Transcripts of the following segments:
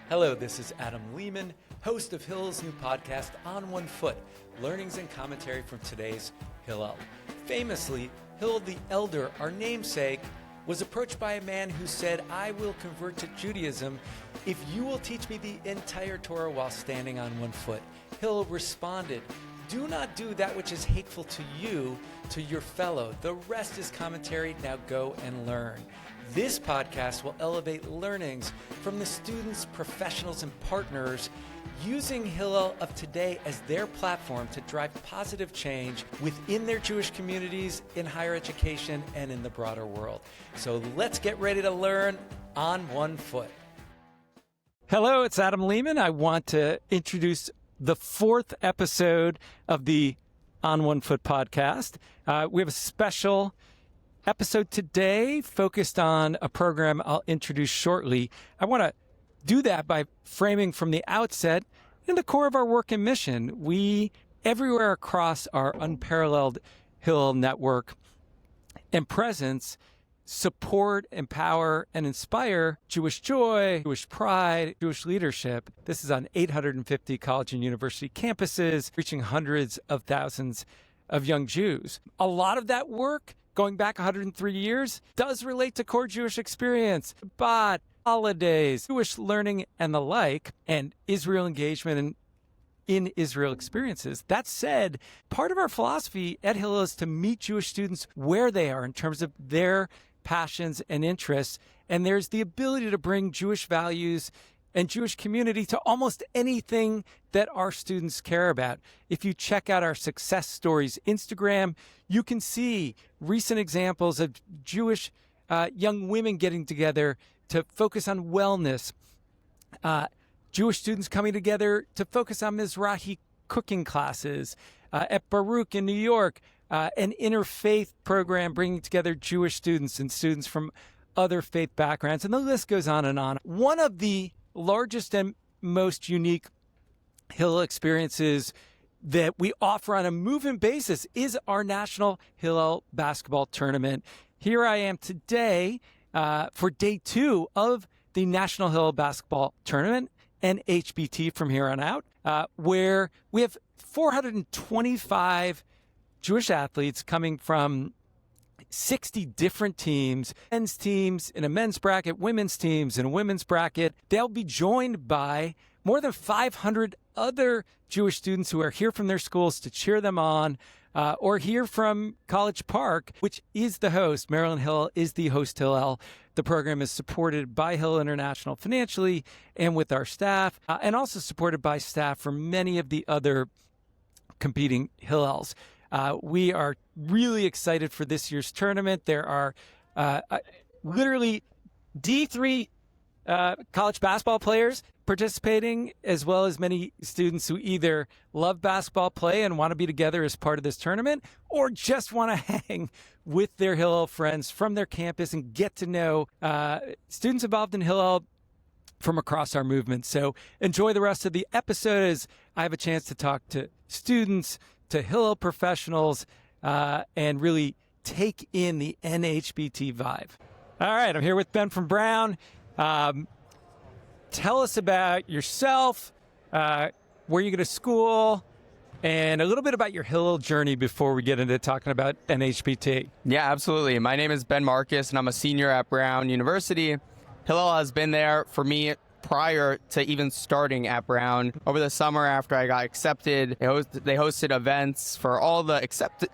Hello, this is Adam Lehman, host of Hillel's new podcast, On One Foot, learnings and commentary from today's Hillel. Famously, Hillel the Elder, our namesake, was approached by a man who said, "I will convert to Judaism if you will teach me the entire Torah while standing on one foot." Hillel responded, "Do not do that which is hateful to you, to your fellow. The rest is commentary. Now go and learn." This podcast will elevate learnings from the students, professionals, and partners using Hillel of today as their platform to drive positive change within their Jewish communities, in higher education, and in the broader world. So let's get ready to learn on one foot. Hello, it's Adam Lehman. I want to introduce the fourth episode of the On One Foot podcast. We have a special episode today focused on a program I'll introduce shortly. I want to do that by framing from the outset in the core of our work and mission. We, everywhere across our unparalleled Hillel network and presence, support, empower, and inspire Jewish joy, Jewish pride, Jewish leadership. This is on 850 college and university campuses, reaching hundreds of thousands of young Jews. A lot of that work, going back 103 years, does relate to core Jewish experience, Shabbat, holidays, Jewish learning, and the like, and Israel engagement in Israel experiences. That said, part of our philosophy at Hillel is to meet Jewish students where they are in terms of their passions and interests, and there's the ability to bring Jewish values and Jewish community to almost anything that our students care about. If you check out our Success Stories Instagram, you can see recent examples of Jewish young women getting together to focus on wellness, Jewish students coming together to focus on Mizrahi cooking classes, at Baruch in New York, an interfaith program bringing together Jewish students and students from other faith backgrounds, and the list goes on and on. One of the largest and most unique Hillel experiences that we offer on a movement basis is our National Hillel Basketball Tournament. Here I am today for day 2 of the National Hillel Basketball Tournament, NHBT from here on out, where we have 425 Jewish athletes coming from 60 different teams, men's teams in a men's bracket, women's teams in a women's bracket. They'll be joined by more than 500 other Jewish students who are here from their schools to cheer them on, or here from College Park, which is the host. Maryland Hillel is the host Hillel. The program is supported by Hillel International financially and with our staff, and also supported by staff from many of the other competing Hillels. We are really excited for this year's tournament. There are literally D3 college basketball players participating, as well as many students who either love basketball play and want to be together as part of this tournament, or just want to hang with their Hillel friends from their campus and get to know students involved in Hillel from across our movement. So enjoy the rest of the episode as I have a chance to talk to students, to Hillel professionals, and really take in the NHBT vibe. All right, I'm here with Ben from Brown. Tell us about yourself, where you go to school, and a little bit about your Hillel journey before we get into talking about NHBT. Yeah, absolutely. My name is Ben Marcus, and I'm a senior at Brown University. Hillel has been there for me prior to even starting at Brown. Over the summer after I got accepted, they hosted events for all the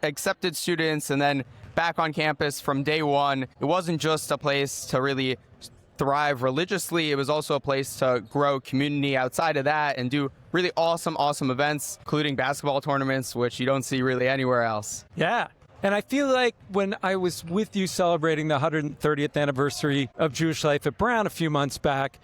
accepted students, and then back on campus from day one, it wasn't just a place to really thrive religiously, it was also a place to grow community outside of that and do really awesome events, including basketball tournaments, which you don't see really anywhere else. Yeah. And I feel like when I was with you celebrating the 130th anniversary of Jewish life at Brown a few months back,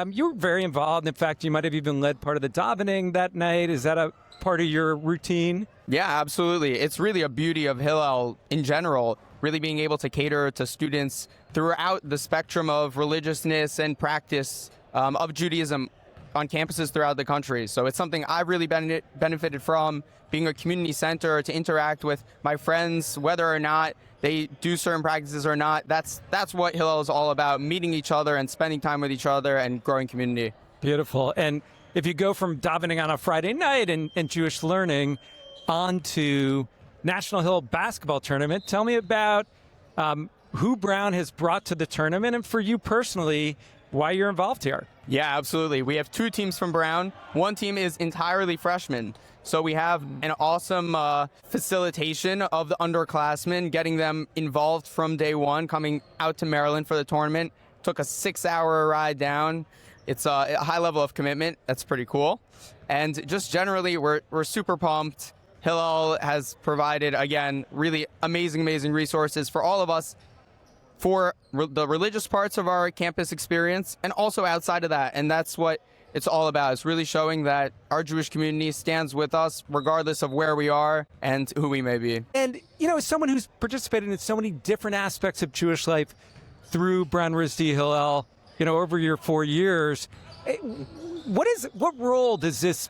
you were very involved. In fact, you might have even led part of the davening that night. Is that a part of your routine? Yeah, absolutely. It's really a beauty of Hillel in general, really being able to cater to students throughout the spectrum of religiousness and practice of Judaism on campuses throughout the country. So it's something I've really benefited from, being a community center, to interact with my friends, whether or not they do certain practices or not. That's what Hillel is all about, meeting each other and spending time with each other and growing community. Beautiful. And if you go from davening on a Friday night and Jewish learning on to National Hillel Basketball Tournament, tell me about who Brown has brought to the tournament, and for you personally, why you're involved here. Yeah, absolutely. We have 2 teams from Brown. One team is entirely freshmen. So we have an awesome facilitation of the underclassmen, getting them involved from day one, coming out to Maryland for the tournament. Took a 6-hour ride down. It's a high level of commitment. That's pretty cool. And just generally, we're super pumped. Hillel has provided, again, really amazing resources for all of us for the religious parts of our campus experience and also outside of that. And that's what it's all about. It's really showing that our Jewish community stands with us regardless of where we are and who we may be. And, as someone who's participated in so many different aspects of Jewish life through Brown RISD Hillel, over your 4 years, what role does this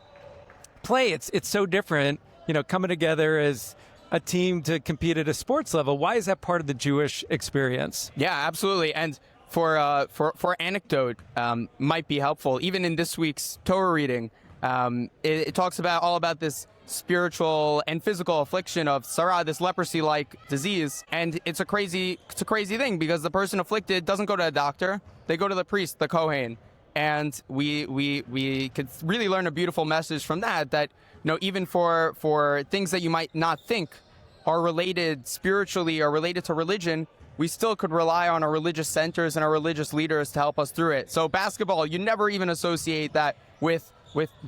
play? It's so different, coming together as a team to compete at a sports level. Why is that part of the Jewish experience? Yeah, absolutely. And for anecdote, might be helpful. Even in this week's Torah reading, it talks all about this spiritual and physical affliction of Sarah, this leprosy-like disease. And it's a crazy thing because the person afflicted doesn't go to a doctor; they go to the priest, the Kohen. And we could really learn a beautiful message from that even for things that you might not think are related spiritually or related to religion, we still could rely on our religious centers and our religious leaders to help us through it. So basketball, you never even associate that with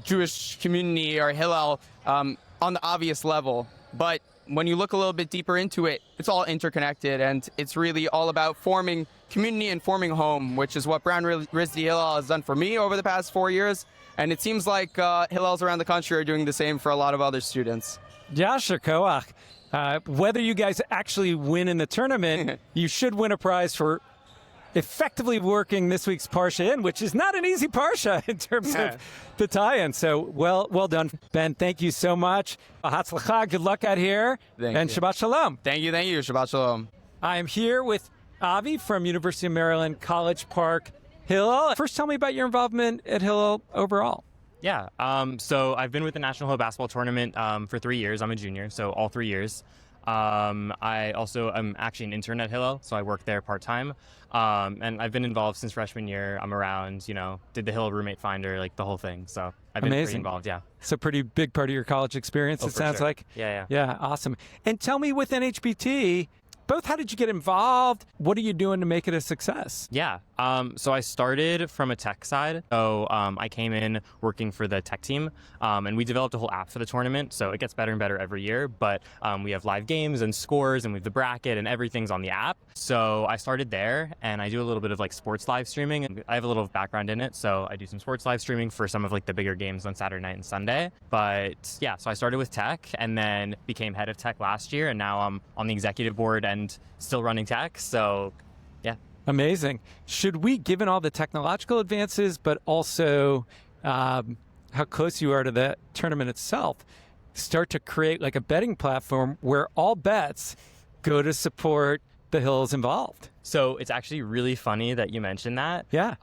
Jewish community or Hillel on the obvious level. But when you look a little bit deeper into it, it's all interconnected, and it's really all about forming community and forming home, which is what Brown RISD Hillel has done for me over the past 4 years. And it seems like Hillels around the country are doing the same for a lot of other students. Yasher Koach. Whether you guys actually win in the tournament, you should win a prize for effectively working this week's Parsha in, which is not an easy Parsha in terms of the tie-in. So well done, Ben. Thank you so much. Hatzlacha, good luck out here. Thank and you. Shabbat Shalom. Thank you. Shabbat Shalom. I am here with Avi from University of Maryland, College Park, Hillel. First, tell me about your involvement at Hillel overall. Yeah, so I've been with the National Hillel Basketball Tournament for 3 years. I'm a junior, so all 3 years. I also am actually an intern at Hillel, so I work there part-time. And I've been involved since freshman year. I'm around, did the Hillel roommate finder, like the whole thing. So I've been pretty involved, yeah. So pretty big part of your college experience, it sounds like. Yeah. Yeah, awesome. And tell me, with NHBT, both, how did you get involved? What are you doing to make it a success? Yeah. So I started from a tech side. So I came in working for the tech team, and we developed a whole app for the tournament. So it gets better and better every year. But we have live games and scores, and we have the bracket, and everything's on the app. So I started there, and I do a little bit of like sports live streaming. And I have a little background in it, so I do some sports live streaming for some of like the bigger games on Saturday night and Sunday. But yeah, so I started with tech, and then became head of tech last year, and now I'm on the executive board and still running tech. So yeah. Amazing. Should we, given all the technological advances, but also how close you are to the tournament itself, start to create like a betting platform where all bets go to support the Hillels involved? So it's actually really funny that you mentioned that. Yeah.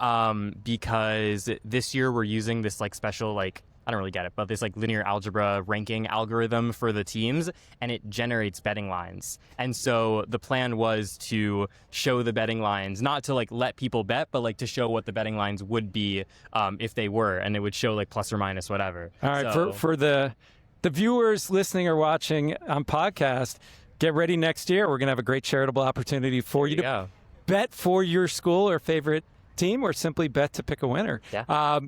Because this year we're using this like special I don't really get it, but this like linear algebra ranking algorithm for the teams, and it generates betting lines. And so the plan was to show the betting lines, not to like let people bet, but like to show what the betting lines would be if they were, and it would show like plus or minus whatever. All right, so, for the viewers listening or watching on podcast, get ready next year. We're going to have a great charitable opportunity for you to bet for your school or favorite team, or simply bet to pick a winner. Yeah.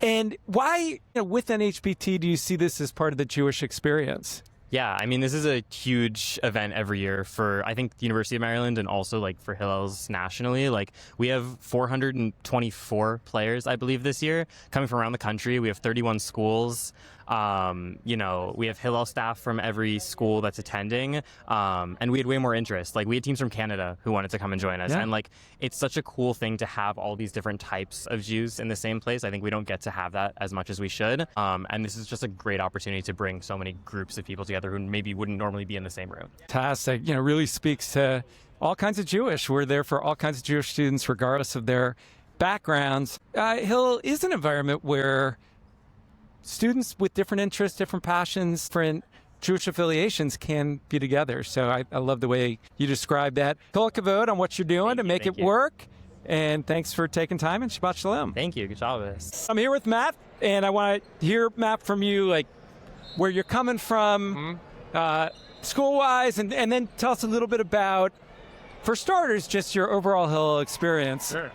And why, with NHBT, do you see this as part of the Jewish experience? Yeah, I mean, this is a huge event every year for, I think, the University of Maryland, and also like for Hillel's nationally. Like, we have 424 players, I believe, this year coming from around the country. We have 31 schools. We have Hillel staff from every school that's attending, and we had way more interest. Like, we had teams from Canada who wanted to come and join us, and like, it's such a cool thing to have all these different types of Jews in the same place. I think we don't get to have that as much as we should, and this is just a great opportunity to bring so many groups of people together who maybe wouldn't normally be in the same room. Fantastic. Really speaks to all kinds of Jewish. We're there for all kinds of Jewish students, regardless of their backgrounds, Hillel is an environment where students with different interests, different passions, different Jewish affiliations can be together. So I love the way you describe that. Kol hakavod on what you're doing to make it work. And thanks for taking time, and Shabbat Shalom. Thank you. Good job. I'm here with Matt, and I want to hear, Matt, from you, like where you're coming from, school-wise, and then tell us a little bit about, for starters, just your overall Hillel experience. Sure.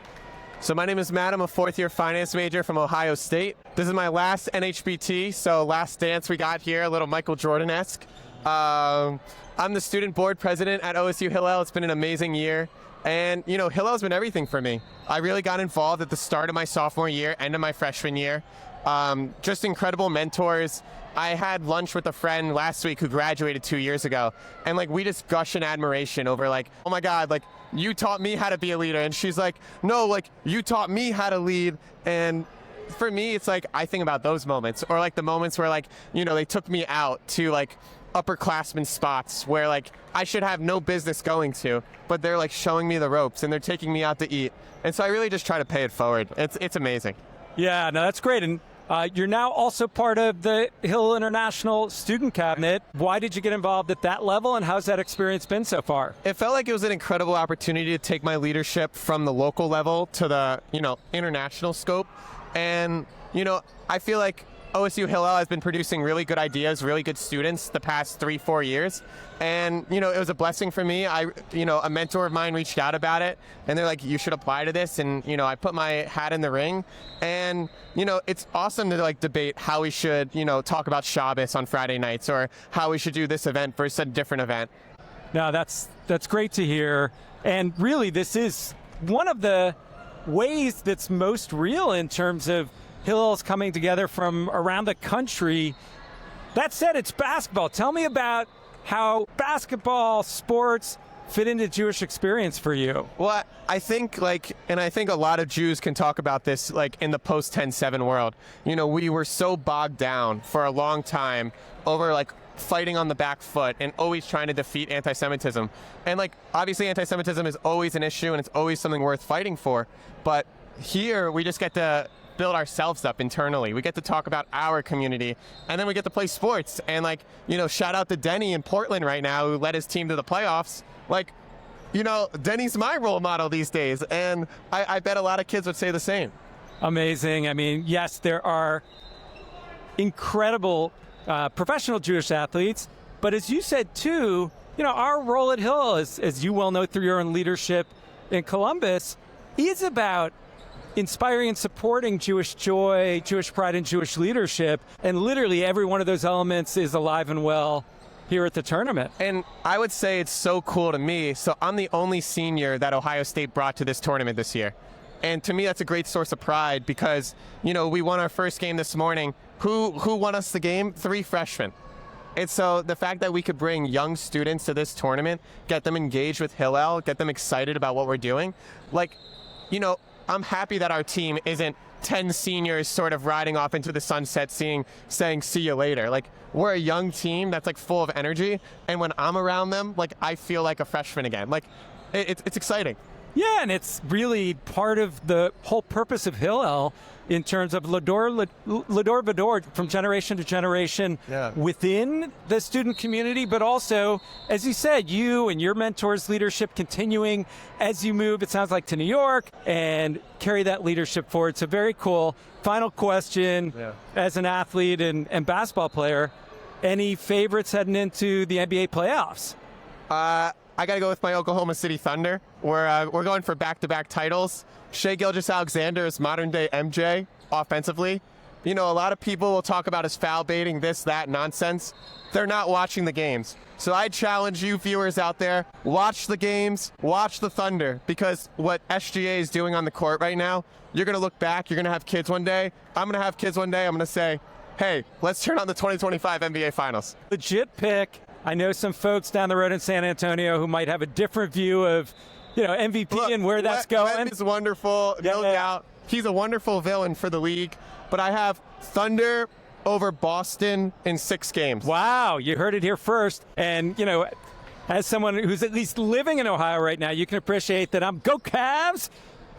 So my name is Matt. I'm a fourth-year finance major from Ohio State. This is my last NHBT, so last dance we got here, a little Michael Jordan-esque. I'm the student board president at OSU Hillel. It's been an amazing year. And, you know, Hillel's been everything for me. I really got involved at the start of my sophomore year, end of my freshman year. Just incredible mentors. I had lunch with a friend last week who graduated 2 years ago, and like we just gush in admiration over like, oh my God, like you taught me how to be a leader. And she's like, no, like you taught me how to lead. And for me, it's like I think about those moments, or like the moments where like, you know, they took me out to like upperclassmen spots where like I should have no business going to, but they're like showing me the ropes and they're taking me out to eat. And so I really just try to pay it forward. It's amazing. Yeah, no, that's great. And you're now also part of the Hillel International Student Cabinet. Why did you get involved at that level, and how's that experience been so far? It felt like it was an incredible opportunity to take my leadership from the local level to the, you know, international scope. And, you know, I feel like OSU Hillel has been producing really good ideas, really good students the past 3-4 years. And, you know, it was a blessing for me. A mentor of mine reached out about it, and they're like, you should apply to this. And, you know, I put my hat in the ring. And, you know, it's awesome to like debate how we should, you know, talk about Shabbos on Friday nights, or how we should do this event versus a different event. No, that's great to hear. And really, this is one of the ways that's most real in terms of Hillel's coming together from around the country. That said, it's basketball. Tell me about how basketball, sports fit into Jewish experience for you. Well, I think a lot of Jews can talk about this like in the post 10-7 world. You know, we were so bogged down for a long time over like fighting on the back foot and always trying to defeat anti-Semitism. And like obviously anti-Semitism is always an issue and it's always something worth fighting for. But here we just get to build ourselves up internally. We get to talk about our community, and then we get to play sports. And like, you know, shout out to Denny in Portland right now, who led his team to the playoffs. Like, you know, Denny's my role model these days, and I bet a lot of kids would say the same. Amazing. I mean, yes, there are incredible professional Jewish athletes, but as you said too, you know, our role at Hillel, as you well know through your own leadership in Columbus, is about inspiring and supporting Jewish joy, Jewish pride, and Jewish leadership. And literally every one of those elements is alive and well here at the tournament. And I would say it's so cool to me. So I'm the only senior that Ohio State brought to this tournament this year. And to me, that's a great source of pride because, you know, we won our first game this morning. Who won us the game? 3 freshmen. And so the fact that we could bring young students to this tournament, get them engaged with Hillel, get them excited about what we're doing, like, you know, I'm happy that our team isn't 10 seniors sort of riding off into the sunset saying see you later. Like, we're a young team that's like full of energy, and when I'm around them, like I feel like a freshman again. Like, it's exciting. Yeah, and it's really part of the whole purpose of Hillel in terms of Lador Vador, from generation to generation within the student community, but also, as you said, you and your mentors' leadership continuing as you move, it sounds like, to New York and carry that leadership forward. So very cool. Final question, as an athlete and basketball player, any favorites heading into the NBA playoffs? I got to go with my Oklahoma City Thunder. We're going for back-to-back titles. Shai Gilgeous-Alexander is modern-day MJ offensively. You know, a lot of people will talk about his foul baiting, this, that nonsense. They're not watching the games. So I challenge you viewers out there, watch the games, watch the Thunder, because what SGA is doing on the court right now, you're going to look back, you're going to have kids one day. I'm going to have kids one day. I'm going to say, hey, let's turn on the 2025 NBA Finals. Legit pick. I know some folks down the road in San Antonio who might have a different view of, you know, MVP. Look, and where that's going. Len is wonderful, no doubt. He's a wonderful villain for the league. But I have Thunder over Boston in 6 games. Wow, you heard it here first. And, you know, as someone who's at least living in Ohio right now, you can appreciate that I'm go Cavs.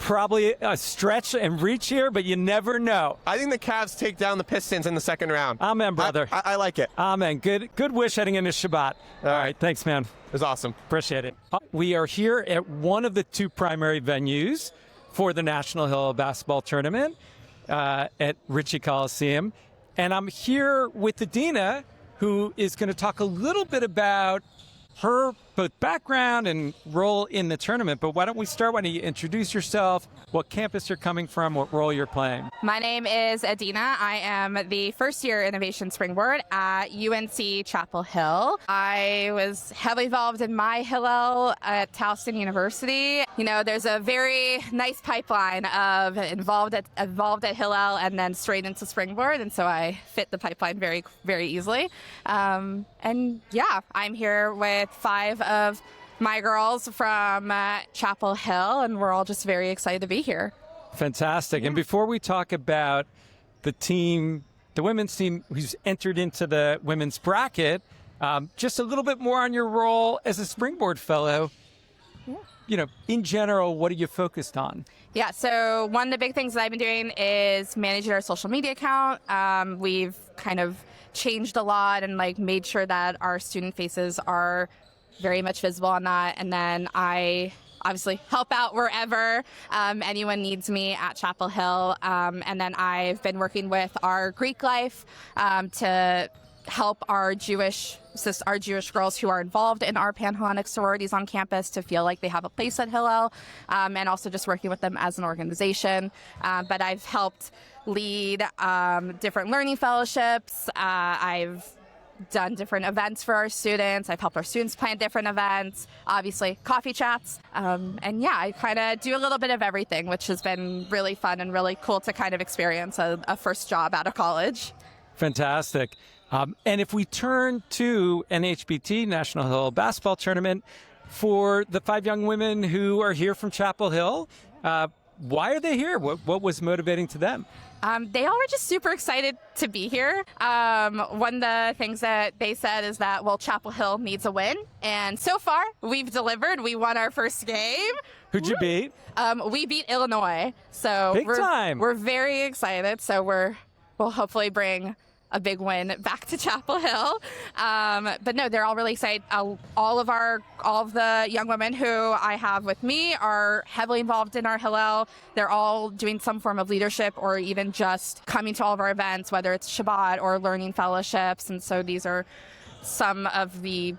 probably a stretch and reach here, but you never know. I think the Cavs take down the Pistons in the second round. Amen, brother. I like it. Amen. Good wish heading into Shabbat. All right. Thanks, man. It was awesome. Appreciate it. We are here at one of the two primary venues for the National Hillel Basketball Tournament at Ritchie Coliseum. And I'm here with Adina, who is going to talk a little bit about her both background and role in the tournament. But why don't we start? Why don't you introduce yourself, what campus you're coming from, what role you're playing? My name is Adina. I am the first-year Innovation Springboard at UNC Chapel Hill. I was heavily involved in my Hillel at Charleston University. You know, there's a very nice pipeline of involved at Hillel and then straight into Springboard, and so I fit the pipeline very, very easily. And yeah, I'm here with 5 of my girls from Chapel Hill, and we're all just very excited to be here. Fantastic. Yeah. And before we talk about the team, the women's team who's entered into the women's bracket, just a little bit more on your role as a Springboard Fellow. Yeah. You know, in general, what are you focused on? Yeah, so one of the big things that I've been doing is managing our social media account. We've kind of changed a lot and made sure that our student faces are very much visible on that. And then I obviously help out wherever anyone needs me at Chapel Hill. And then I've been working with our Greek life to help our Jewish girls who are involved in our Pan-Hellenic sororities on campus to feel like they have a place at Hillel, and also just working with them as an organization. But I've helped lead different learning fellowships. I've done different events for our students. I've helped our students plan different events, obviously coffee chats. And yeah, I kind of do a little bit of everything, which has been really fun and really cool to kind of experience a first job out of college. Fantastic. And if we turn to NHBT, National Hillel Basketball Tournament, for the 5 young women who are here from Chapel Hill, why are they here? What was motivating to them? They all were just super excited to be here. One of the things that they said is that, well, Chapel Hill needs a win. And so far, we've delivered. We won our first game. Who'd you beat? We beat Illinois. So Big time. We're very excited. So we'll hopefully bring a big win back to Chapel Hill. But no, they're all really excited. All of the young women who I have with me are heavily involved in our Hillel. They're all doing some form of leadership or even just coming to all of our events, whether it's Shabbat or learning fellowships. And so these are some of the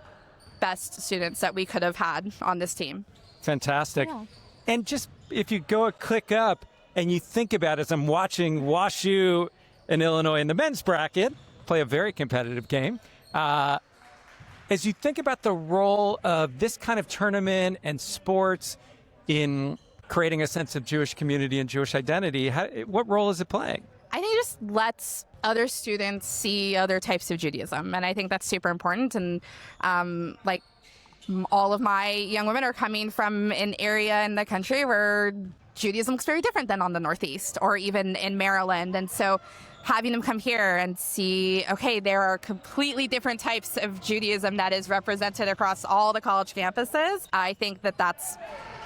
best students that we could have had on this team. Fantastic. Yeah. And just if you go a click up and you think about it, as I'm watching WashU in Illinois in the men's bracket play a very competitive game. As you think about the role of this kind of tournament and sports in creating a sense of Jewish community and Jewish identity, what role is it playing? I think it just lets other students see other types of Judaism, and I think that's super important. And all of my young women are coming from an area in the country where Judaism looks very different than on the Northeast or even in Maryland. And so having them come here and see, okay, there are completely different types of Judaism that is represented across all the college campuses. I think that that's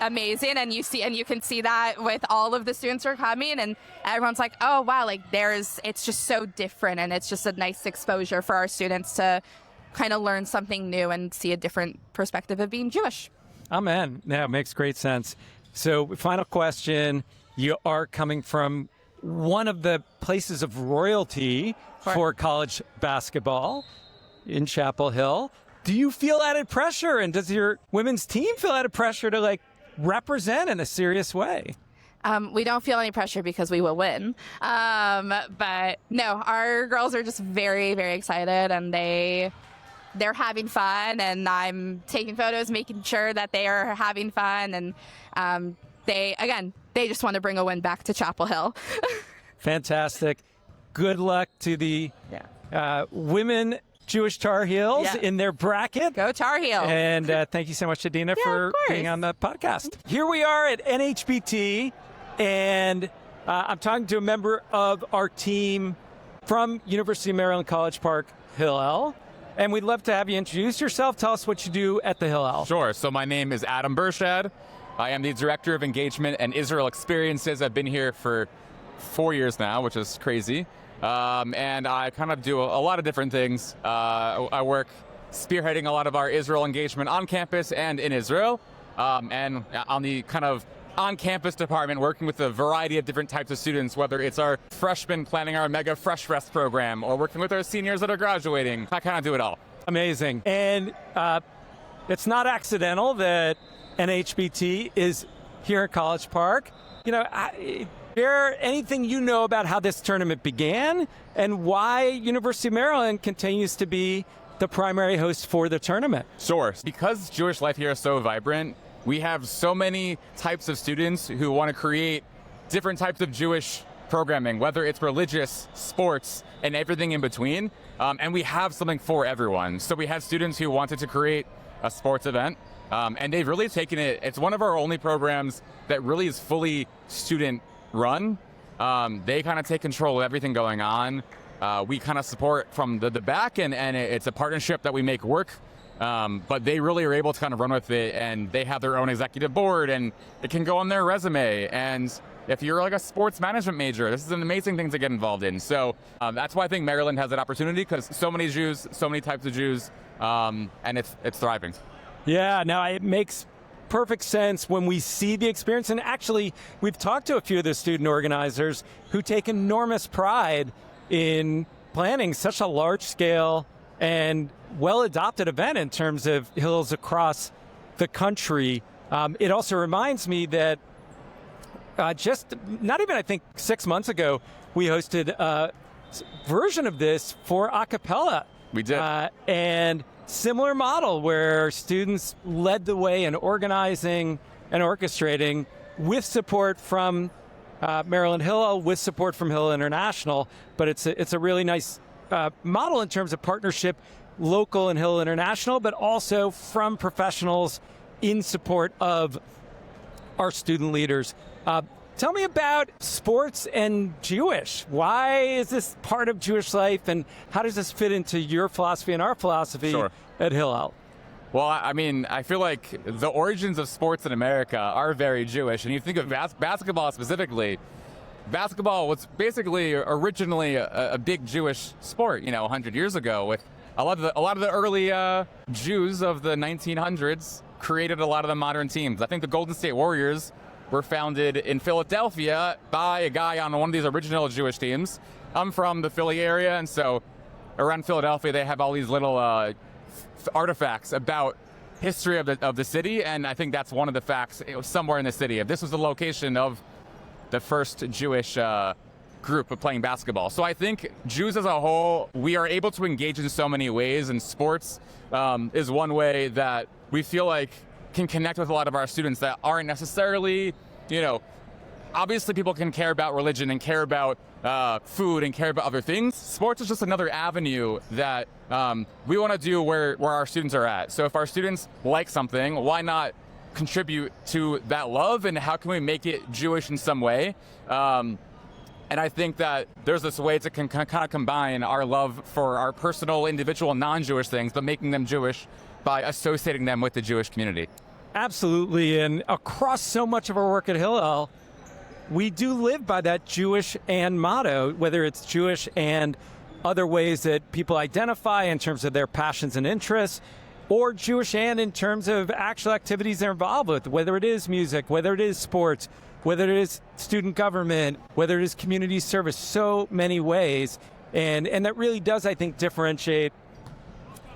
amazing. And you can see that with all of the students who are coming, and everyone's like, oh, wow, it's just so different. And it's just a nice exposure for our students to kind of learn something new and see a different perspective of being Jewish. Amen. Yeah, it makes great sense. So final question, you are coming from one of the places of royalty for college basketball in Chapel Hill. Do you feel added pressure, and does your women's team feel added pressure to represent in a serious way? We don't feel any pressure because we will win. But no, our girls are just very, very excited, and they're having fun, and I'm taking photos, making sure that they are having fun, and they just want to bring a win back to Chapel Hill. Fantastic. Good luck to the women Jewish Tar Heels in their bracket. Go Tar Heels. And thank you so much, Adina, for being on the podcast. Here we are at NHBT, and I'm talking to a member of our team from University of Maryland College Park, Hillel. And we'd love to have you introduce yourself. Tell us what you do at the Hillel. Sure. So my name is Adam Burshad, I am the Director of Engagement and Israel Experiences. I've been here for 4 years now, which is crazy. And I kind of do a lot of different things. I work spearheading a lot of our Israel engagement on campus and in Israel. And on the kind of on-campus department, working with a variety of different types of students, whether it's our freshmen planning our Mega Fresh Fest program or working with our seniors that are graduating. I kind of do it all. Amazing. And it's not accidental that NHBT is here at College Park. You know, share anything you know about how this tournament began and why University of Maryland continues to be the primary host for the tournament. Sure. Because Jewish life here is so vibrant, we have so many types of students who want to create different types of Jewish programming, whether it's religious, sports, and everything in between. And we have something for everyone. So we have students who wanted to create a sports event, and they've really taken it. It's one of our only programs that really is fully student run. They kind of take control of everything going on. We kind of support from the back, and it's a partnership that we make work. But they really are able to kind of run with it, and they have their own executive board, and it can go on their resume. And if you're like a sports management major, this is an amazing thing to get involved in. So that's why I think Maryland has that opportunity, because so many Jews, so many types of Jews, and it's thriving. Yeah, no, it makes perfect sense when we see the experience. And actually, we've talked to a few of the student organizers who take enormous pride in planning such a large-scale and well-adopted event in terms of Hillels across the country. It also reminds me that just not even, I think, 6 months ago, we hosted a version of this for a cappella. We did. And similar model where students led the way in organizing and orchestrating with support from Maryland Hillel, with support from Hillel International. But it's a really nice model in terms of partnership, local and Hillel International, but also from professionals in support of our student leaders. Tell me about sports and Jewish. Why is this part of Jewish life, and how does this fit into your philosophy and our philosophy at Hillel? Well, I mean, I feel like the origins of sports in America are very Jewish. And you think of basketball specifically, basketball was basically originally a big Jewish sport, 100 years ago. With a lot of the early Jews of the 1900s created a lot of the modern teams. I think the Golden State Warriors were founded in Philadelphia by a guy on one of these original Jewish teams. I'm from the Philly area, and so around Philadelphia they have all these little artifacts about history of the city, and I think that's one of the facts somewhere in the city. If this was the location of the first Jewish group of playing basketball. So I think Jews as a whole, we are able to engage in so many ways, and sports is one way that we feel like can connect with a lot of our students that aren't necessarily, obviously people can care about religion and care about food and care about other things. Sports is just another avenue that we want to do where our students are at. So if our students like something, why not contribute to that love, and how can we make it Jewish in some way? And I think that there's this way to kind of combine our love for our personal, individual, non-Jewish things, but making them Jewish by associating them with the Jewish community. Absolutely, and across so much of our work at Hillel, we do live by that Jewish and motto, whether it's Jewish and other ways that people identify in terms of their passions and interests, or Jewish and in terms of actual activities they're involved with, whether it is music, whether it is sports, whether it is student government, whether it is community service, so many ways. And that really does, I think, differentiate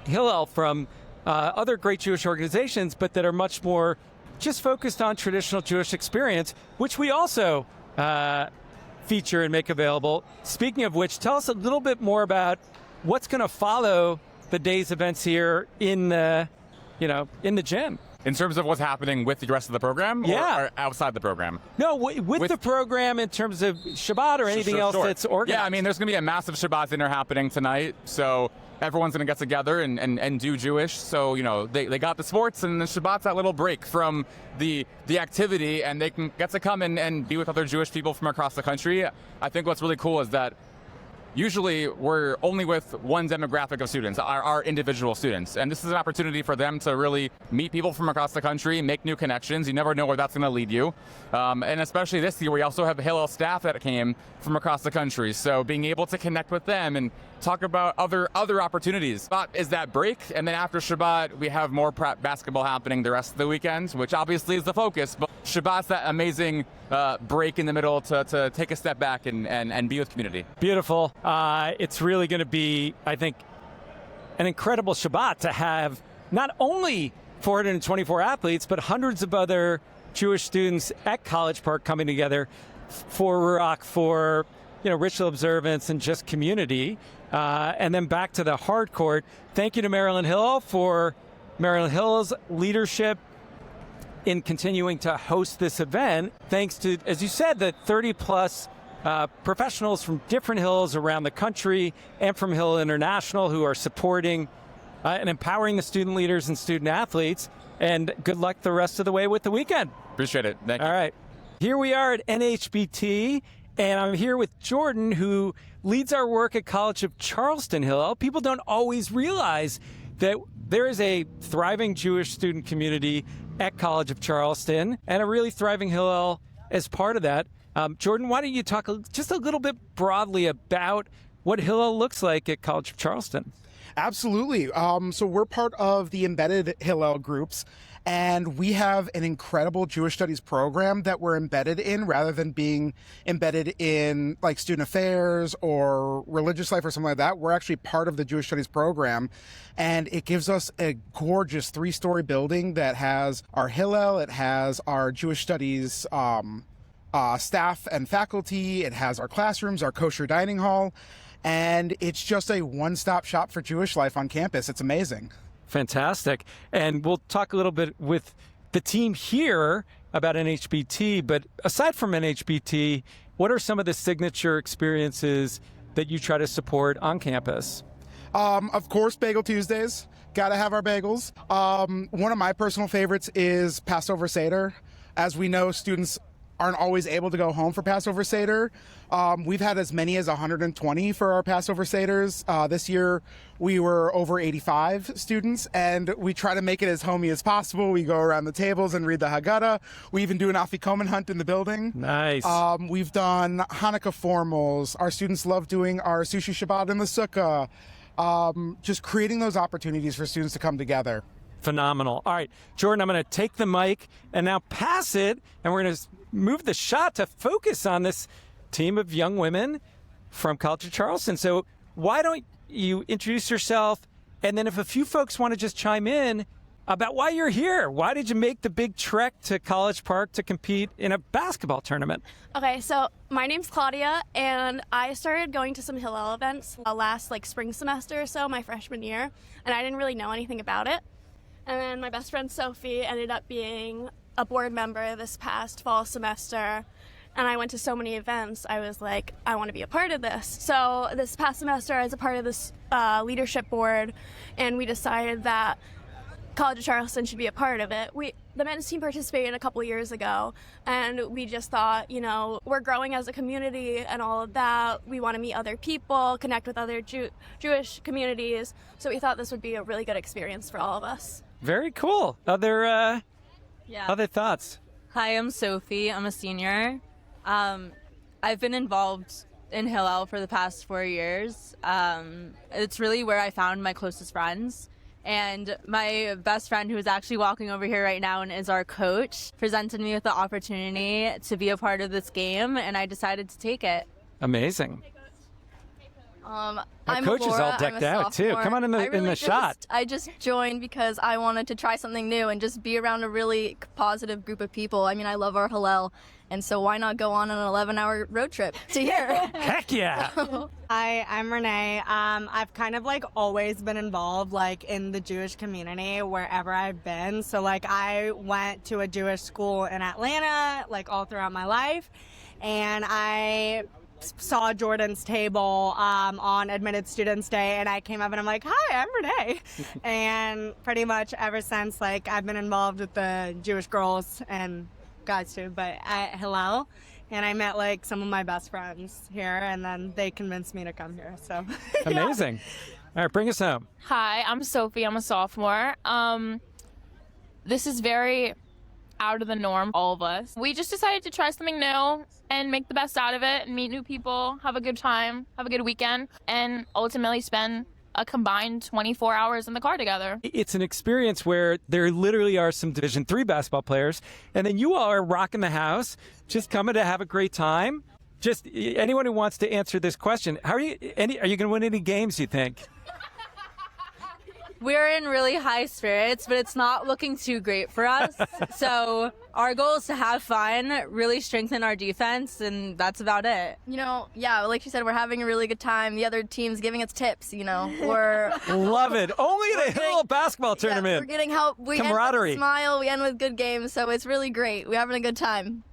Hillel from other great Jewish organizations, but that are much more just focused on traditional Jewish experience, which we also feature and make available. Speaking of which, tell us a little bit more about what's going to follow the day's events here in the gym. In terms of what's happening with the rest of the program, or outside the program? No, with the program in terms of Shabbat or anything else that's organized. Yeah, I mean, there's going to be a massive Shabbat dinner happening tonight, so everyone's going to get together and do Jewish. So, they got the sports, and the Shabbat's that little break from the activity, and they can get to come and be with other Jewish people from across the country. I think what's really cool is that usually we're only with one demographic of students, our individual students. And this is an opportunity for them to really meet people from across the country, make new connections. You never know where that's going to lead you. And especially this year, we also have Hillel staff that came from across the country. So being able to connect with them and talk about other opportunities. Shabbat is that break, and then after Shabbat, we have more prep basketball happening the rest of the weekend, which obviously is the focus. But Shabbat's that amazing break in the middle to take a step back and be with community. Beautiful. It's really going to be, I think, an incredible Shabbat to have not only 424 athletes, but hundreds of other Jewish students at College Park coming together for Ruach, for ritual observance and just community. And then back to the hard court. Thank you to Maryland Hillel for Maryland Hillel's leadership in continuing to host this event. Thanks to, as you said, the 30-plus professionals from different Hillels around the country and from Hillel International who are supporting and empowering the student leaders and student athletes. And good luck the rest of the way with the weekend. Appreciate it. Thank you. All right. Here we are at NHBT, and I'm here with Jordan, who leads our work at College of Charleston Hillel. People don't always realize that there is a thriving Jewish student community at College of Charleston and a really thriving Hillel as part of that. Jordan, why don't you talk just a little bit broadly about what Hillel looks like at College of Charleston? Absolutely. So we're part of the embedded Hillel groups, and we have an incredible Jewish studies program that we're embedded in rather than being embedded in like student affairs or religious life or something like that. We're actually part of the Jewish studies program, and it gives us a gorgeous 3-story building that has our Hillel, it has our Jewish studies staff and faculty, it has our classrooms, our kosher dining hall, and it's just a one-stop shop for Jewish life on campus. It's amazing. Fantastic. And we'll talk a little bit with the team here about NHBT, but aside from NHBT, what are some of the signature experiences that you try to support on campus? Of course, Bagel Tuesdays. Gotta have our bagels. One of my personal favorites is Passover Seder. As we know, students aren't always able to go home for Passover Seder. We've had as many as 120 for our Passover Seders. This year, we were over 85 students, and we try to make it as homey as possible. We go around the tables and read the Haggadah. We even do an Afikoman hunt in the building. Nice. We've done Hanukkah formals. Our students love doing our Sushi Shabbat in the Sukkah. Just creating those opportunities for students to come together. Phenomenal. All right, Jordan, I'm going to take the mic and now pass it, and we're going to move the shot to focus on this team of young women from College of Charleston. So why don't you introduce yourself, and then if a few folks want to just chime in about why you're here. Why did you make the big trek to College Park to compete in a basketball tournament? Okay, so my name's Claudia, and I started going to some Hillel events last spring semester or so, my freshman year, and I didn't really know anything about it. And then my best friend Sophie ended up being a board member this past fall semester, and I went to so many events. I was like, I want to be a part of this. So this past semester, I was a part of this leadership board, and we decided that College of Charleston should be a part of it. The men's team participated a couple years ago, and we just thought, we're growing as a community and all of that. We want to meet other people, connect with other Jewish communities. So we thought this would be a really good experience for all of us. Very cool. Other thoughts? Hi, I'm Sophie. I'm a senior. I've been involved in Hillel for the past 4 years. It's really where I found my closest friends. And my best friend, who is actually walking over here right now and is our coach, presented me with the opportunity to be a part of this game, and I decided to take it. Amazing. I'm coach Laura, is all decked out too. Come on in the shot. I just joined because I wanted to try something new and just be around a really positive group of people. I mean, I love our Hillel, and so why not go on an 11-hour road trip to here? Heck yeah. Hi, I'm Renee. I've kind of always been involved in the Jewish community wherever I've been. So I went to a Jewish school in Atlanta all throughout my life, and I saw Jordan's table on Admitted Students Day, and I came up and I'm like, hi, I'm Renee. And pretty much ever since, I've been involved with the Jewish girls and guys too, but at Hillel. and I met like some of my best friends here, and then they convinced me to come here. So Amazing. All right, bring us home. Hi, I'm Sophie. I'm a sophomore. This is very out of the norm, all of us. We just decided to try something new and make the best out of it and meet new people, have a good time, have a good weekend, and ultimately spend a combined 24 hours in the car together. It's an experience where there literally are some Division III basketball players, and then you all are rocking the house, just coming to have a great time. Just anyone who wants to answer this question, are you going to win any games, you think? We're in really high spirits, but it's not looking too great for us. So our goal is to have fun, really strengthen our defense, and that's about it. You know, yeah, like you said, we're having a really good time. The other team's giving us tips, you know. We're Love it. Only at a Hillel Basketball Tournament. Yeah, we're getting help. We Camaraderie. end with a smile. We end with good games, so it's really great. We're having a good time.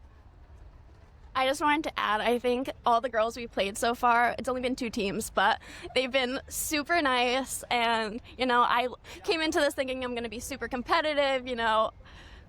I just wanted to add, I think all the girls we've played so far, it's only been 2 teams, but they've been super nice. And, you know, I came into this thinking I'm going to be super competitive, you know,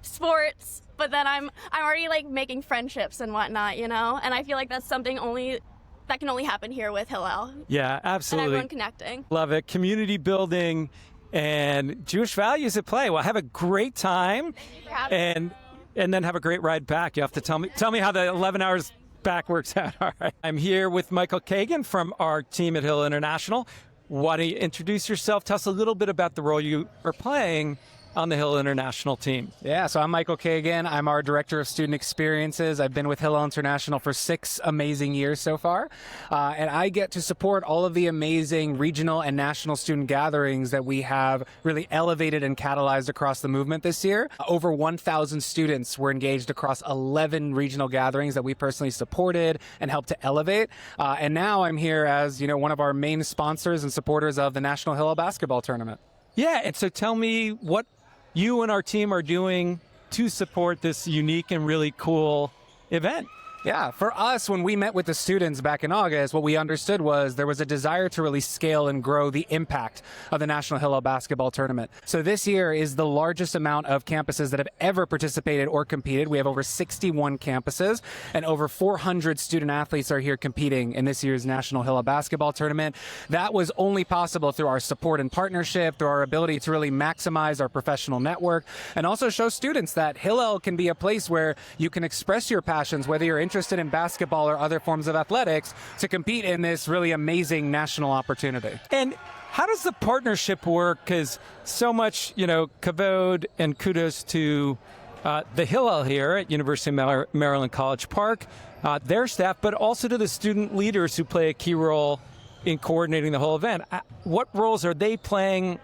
sports, but then I'm already like making friendships and whatnot, you know, and I feel like that's something that can only happen here with Hillel. Yeah, absolutely. And everyone connecting. Love it. Community building and Jewish values at play. Well, have a great time. Thank you for having me. And then have a great ride back. You have to tell me how the 11 hours back works out. All right. I'm here with Michael Kagan from our team at Hillel International. Why don't you introduce yourself? Tell us a little bit about the role you are playing on the Hillel International team. Yeah, so I'm Michael Kagan. I'm our Director of Student Experiences. I've been with Hillel International for 6 amazing years so far. And I get to support all of the amazing regional and national student gatherings that we have really elevated and catalyzed across the movement this year. Over 1,000 students were engaged across 11 regional gatherings that we personally supported and helped to elevate. And now I'm here as, one of our main sponsors and supporters of the National Hillel Basketball Tournament. Yeah, and so tell me what you and our team are doing to support this unique and really cool event. Yeah, for us, when we met with the students back in August, what we understood was there was a desire to really scale and grow the impact of the National Hillel Basketball Tournament. So this year is the largest amount of campuses that have ever participated or competed. We have over 61 campuses, and over 400 student athletes are here competing in this year's National Hillel Basketball Tournament. That was only possible through our support and partnership, through our ability to really maximize our professional network, and also show students that Hillel can be a place where you can express your passions, whether you're interested in basketball or other forms of athletics, to compete in this really amazing national opportunity. And how does the partnership work? Because so much, kavod and kudos to the Hillel here at University of Maryland College Park, their staff, but also to the student leaders who play a key role in coordinating the whole event. What roles are they playing,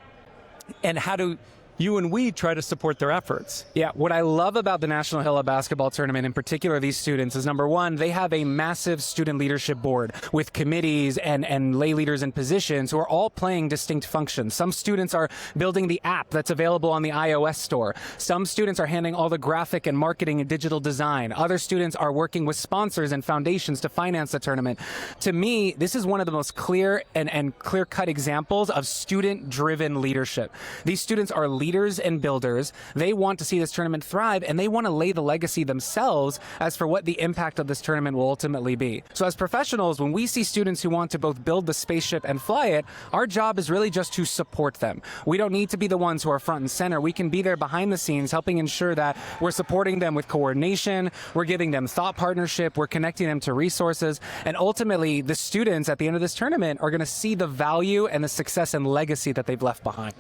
and how do you and we try to support their efforts? Yeah, what I love about the National Hillel Basketball Tournament, in particular these students, is number one, they have a massive student leadership board with committees and lay leaders in positions who are all playing distinct functions. Some students are building the app that's available on the iOS store. Some students are handling all the graphic and marketing and digital design. Other students are working with sponsors and foundations to finance the tournament. To me, this is one of the most clear and clear-cut examples of student-driven leadership. These students are leaders and builders. They want to see this tournament thrive, and they want to lay the legacy themselves as for what the impact of this tournament will ultimately be. So as professionals, when we see students who want to both build the spaceship and fly it, our job is really just to support them. We don't need to be the ones who are front and center. We can be there behind the scenes, helping ensure that we're supporting them with coordination, we're giving them thought partnership, we're connecting them to resources, and ultimately the students at the end of this tournament are going to see the value and the success and legacy that they've left behind.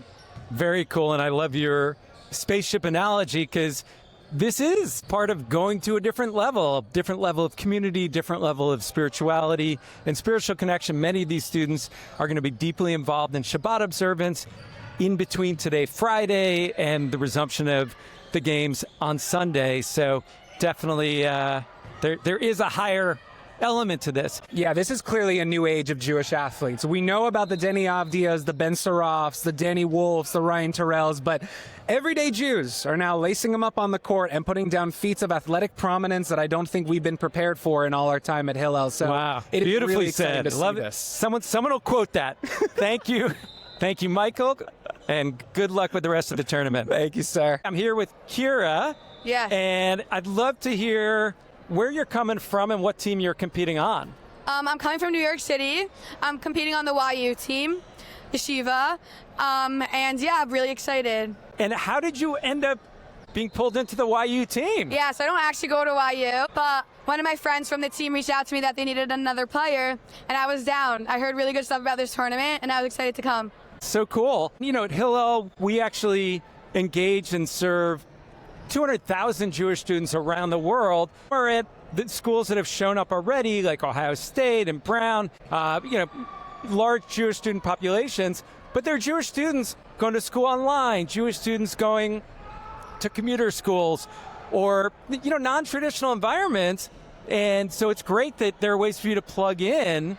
Very cool, and I love your spaceship analogy, because this is part of going to a different level of community, different level of spirituality and spiritual connection. Many of these students are going to be deeply involved in Shabbat observance in between today, Friday, and the resumption of the games on Sunday. So definitely there is a higher element to this. Yeah, this is clearly a new age of Jewish athletes. We know about the Denny Avdias, the Ben Sarofs, the Danny Wolfs, the Ryan Terrells, but everyday Jews are now lacing them up on the court and putting down feats of athletic prominence that I don't think we've been prepared for in all our time at Hillel. So wow, it beautifully is really said. To love see it. this. Someone will quote that. Thank you. Thank you, Michael, and good luck with the rest of the tournament. Thank you, sir. I'm here with Kira. Yeah. And I'd love to hear where you're coming from and what team you're competing on. I'm coming from New York City. I'm competing on the YU team, Yeshiva, and yeah, I'm really excited. And how did you end up being pulled into the YU team? Yeah, so I don't actually go to YU, but one of my friends from the team reached out to me that they needed another player, and I was down. I heard really good stuff about this tournament, and I was excited to come. So cool. You know, at Hillel, we actually engage and serve 200,000 Jewish students around the world. We're at the schools that have shown up already, like Ohio State and Brown, large Jewish student populations, but they're Jewish students going to school online, Jewish students going to commuter schools or, non-traditional environments. And so it's great that there are ways for you to plug in.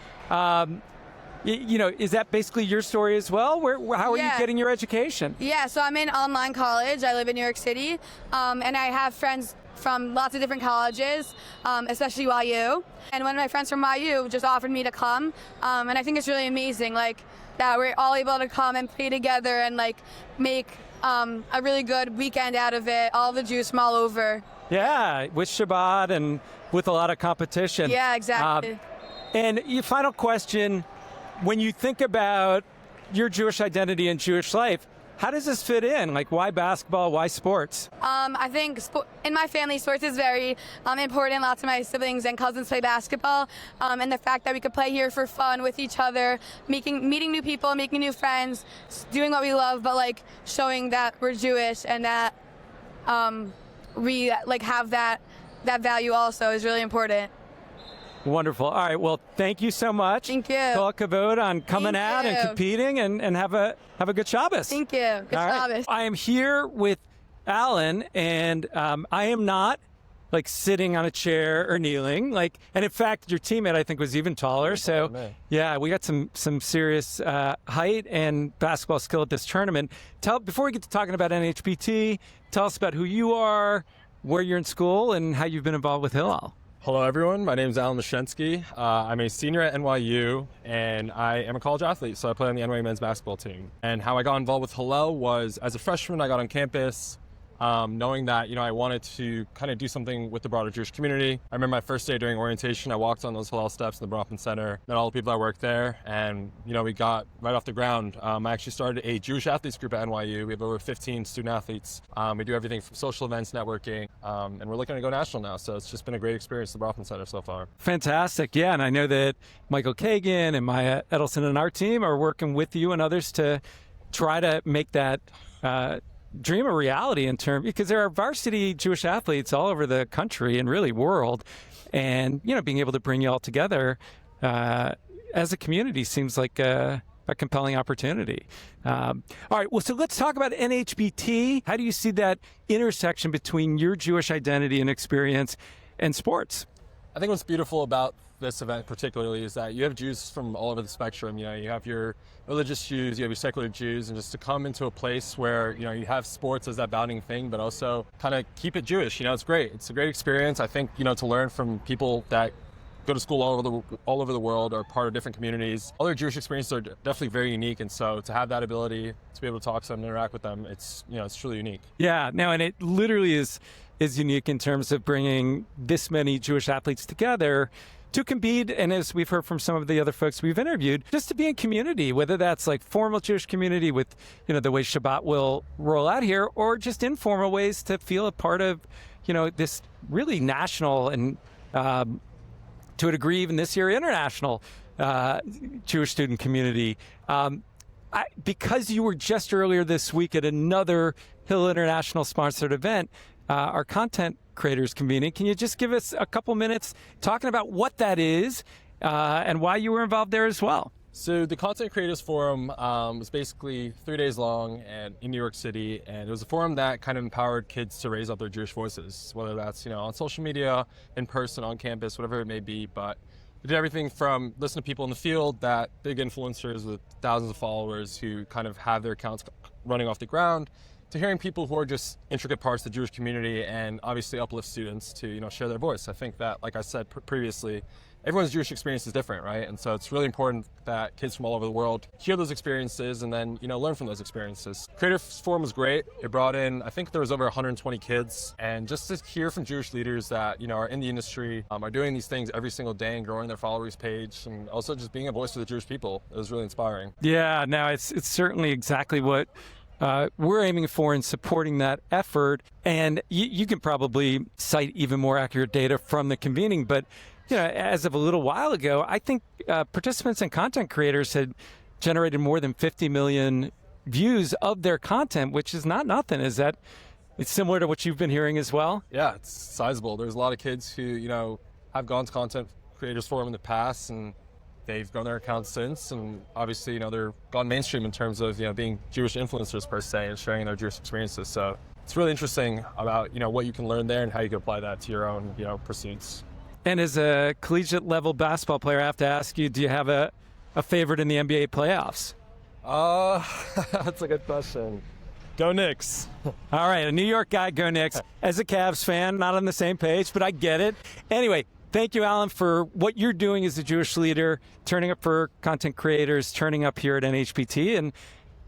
Is that basically your story as well? How are you getting your education? Yeah, so I'm in online college. I live in New York City, and I have friends from lots of different colleges, especially YU. And one of my friends from YU just offered me to come, and I think it's really amazing, that we're all able to come and play together and make a really good weekend out of it. All the Jews from all over. Yeah, with Shabbat and with a lot of competition. Yeah, exactly. And your final question. When you think about your Jewish identity and Jewish life, how does this fit in? Why basketball? Why sports? I think in my family, sports is very important. Lots of my siblings and cousins play basketball. And the fact that we could play here for fun with each other, meeting new people, making new friends, doing what we love, but showing that we're Jewish and that we have that value also is really important. Wonderful. All right. Well, thank you so much. Thank you. Kol kavod on coming out and competing, and have a good Shabbos. Thank you. Good Shabbos. I am here with Alan, and I am not sitting on a chair or kneeling. And in fact, your teammate I think was even taller. So yeah, we got some serious height and basketball skill at this tournament. Before we get to talking about NHBT, tell us about who you are, where you're in school, and how you've been involved with Hillel. Hello, everyone. My name is Alan Mashensky. I'm a senior at NYU, and I am a college athlete, so I play on the NYU men's basketball team. And how I got involved with Hillel was, as a freshman, I got on campus, knowing that, I wanted to kind of do something with the broader Jewish community. I remember my first day during orientation, I walked on those Hillel steps in the Bronfman Center, met all the people that worked there, and, we got right off the ground. I actually started a Jewish athletes group at NYU. We have over 15 student athletes. We do everything from social events, networking, and we're looking to go national now, so it's just been a great experience at the Bronfman Center so far. Fantastic. Yeah, and I know that Michael Kagan and Maya Edelson and our team are working with you and others to try to make that dream a reality because there are varsity Jewish athletes all over the country and really world, and being able to bring you all together as a community seems like a compelling opportunity. All right, well, so let's talk about NHBT. How do you see that intersection between your Jewish identity and experience and sports? I think what's beautiful about this event particularly is that you have Jews from all over the spectrum. You have your religious Jews, you have your secular Jews, and just to come into a place where you have sports as that bounding thing, but also kind of keep it Jewish. It's great. It's a great experience. I think to learn from people that go to school all over the world, are part of different communities. All their Jewish experiences are definitely very unique, and so to have that ability to be able to talk to them and interact with them, it's truly unique. Yeah, no, and it literally is unique in terms of bringing this many Jewish athletes together to compete, and as we've heard from some of the other folks we've interviewed, just to be in community, whether that's formal Jewish community with, the way Shabbat will roll out here, or just informal ways to feel a part of, this really national and, to a degree, even this year, international Jewish student community. Because you were just earlier this week at another Hillel International sponsored event, our content creators convening. Can you just give us a couple minutes talking about what that is and why you were involved there as well? So the Content Creators Forum was basically 3 days long and in New York City, and it was a forum that kind of empowered kids to raise up their Jewish voices, whether that's on social media, in person, on campus, whatever it may be. But we did everything from listen to people in the field, that big influencers with thousands of followers who kind of have their accounts running off the ground, to hearing people who are just intricate parts of the Jewish community and obviously uplift students to share their voice. I think that, like I said previously, everyone's Jewish experience is different, right? And so it's really important that kids from all over the world hear those experiences and then, learn from those experiences. Creative Forum was great. It brought in, I think there was over 120 kids. And just to hear from Jewish leaders that, are in the industry, are doing these things every single day and growing their followers page, and also just being a voice for the Jewish people, it was really inspiring. Yeah, no, it's certainly exactly what we're aiming for in supporting that effort. And you can probably cite even more accurate data from the convening, but as of a little while ago, I think participants and content creators had generated more than 50 million views of their content, which is not nothing. Is that it's similar to what you've been hearing as well? Yeah, it's sizable. There's a lot of kids who, have gone to Content Creators Forum in the past, and they've grown their accounts since. And obviously, they're gone mainstream in terms of, being Jewish influencers per se and sharing their Jewish experiences. So it's really interesting about, what you can learn there and how you can apply that to your own, pursuits. And as a collegiate level basketball player, I have to ask you, do you have a favorite in the NBA playoffs? That's a good question. Go Knicks. All right, a New York guy, go Knicks. As a Cavs fan, not on the same page, but I get it. Anyway, thank you, Alan, for what you're doing as a Jewish leader, turning up for content creators, turning up here at NHBT, and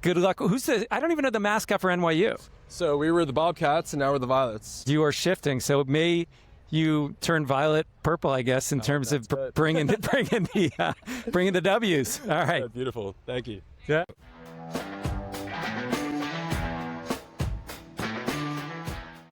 good luck. I don't even know the mascot for NYU. So we were the Bobcats, and now we're the Violets. You are shifting, so may you turn violet purple, I guess, in terms of bringing the W's. All right. Beautiful. Thank you. Yeah.